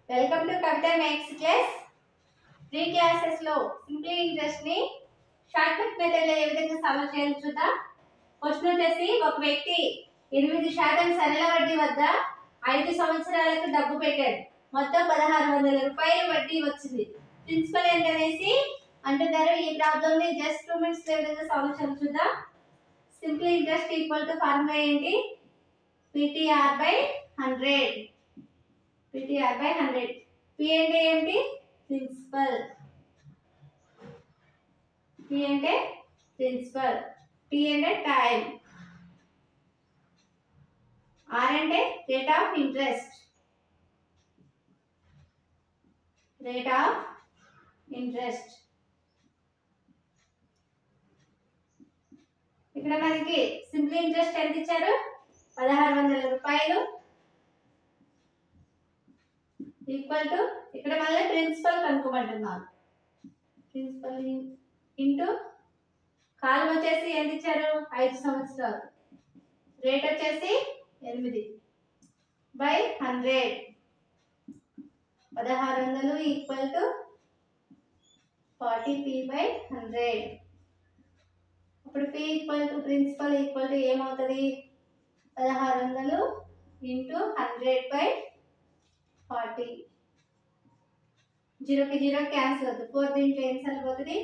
Welcome to Kavitha makes class. Free classes లో simply interest ని short cut method లో ఏ విధంగా సాల్వ్ చేయాలో చూద్దాం. క్వశ్చన్ వచ్చేసి, ఒక వ్యక్తి 8% సరళ వడ్డీ వద్ద 5 సంవత్సరాలకు డబ్బు పెట్టాడు. మొత్తం 1600 రూపాయలు వడ్డీ వచ్చింది. ప్రిన్సిపల్ ఎంత అనేసి అంటున్నారు. ఈ ప్రాబ్లమ్ ని జస్ట్ 2 మినిట్స్ లో ఏ విధంగా సాల్వ్ చేయాలో చూద్దాం. Simply interest equal to formula ఏంటి? PTR by 100. PTR by 100. P అంటే ఏంటి? ప్రిన్సిపల్. P అంటే ప్రిన్సిపల్. T అంటే టైం. R అంటే rate of interest. Rate of interest. ఇక్కడ మనకి సింపుల్ ఇంట్రెస్ట్ ఎంత ఇచ్చారు? 1600 రూపాయలు ఈక్వల్ టు, ఇక్కడ మళ్ళీ ప్రిన్సిపల్ కనుక్కోమంటున్నారు. ప్రిన్సిపల్ ఇంటూ కాలం వచ్చేసి ఎంత ఇచ్చారు? 5 సంవత్సరాలు. రేట్ వచ్చేసి 8 by 100. 1600 equal to 40p by 100. ఇప్పుడు p equal to principal equal to ఏమవుతుంది? 1600 ఇంటూ 100 బై 40. 0 కి 0 క్యాన్సిల్ అవుతుంది. 4 దీంట్లో ఏం సార్లు పోతుంది?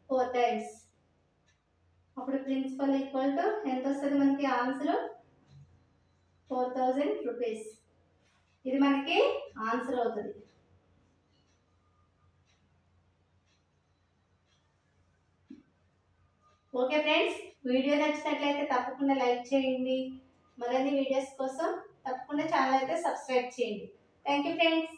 4 టైమ్స్. అప్పుడు ప్రిన్సిపల్ ఈక్వల్ టు ఎంత వస్తుంది మనకి? Answer 4000 rupees. ఇది మనకి ఆన్సర్ అవుతుంది. ఓకే ఫ్రెండ్స్, వీడియో నచ్చినట్లయితే తప్పకుండా లైక్ చేయండి. మరిన్ని వీడియోస్ కోసం తప్పకుండా ఛానల్ అయితే సబ్స్క్రైబ్ చేయండి. Thank you friends.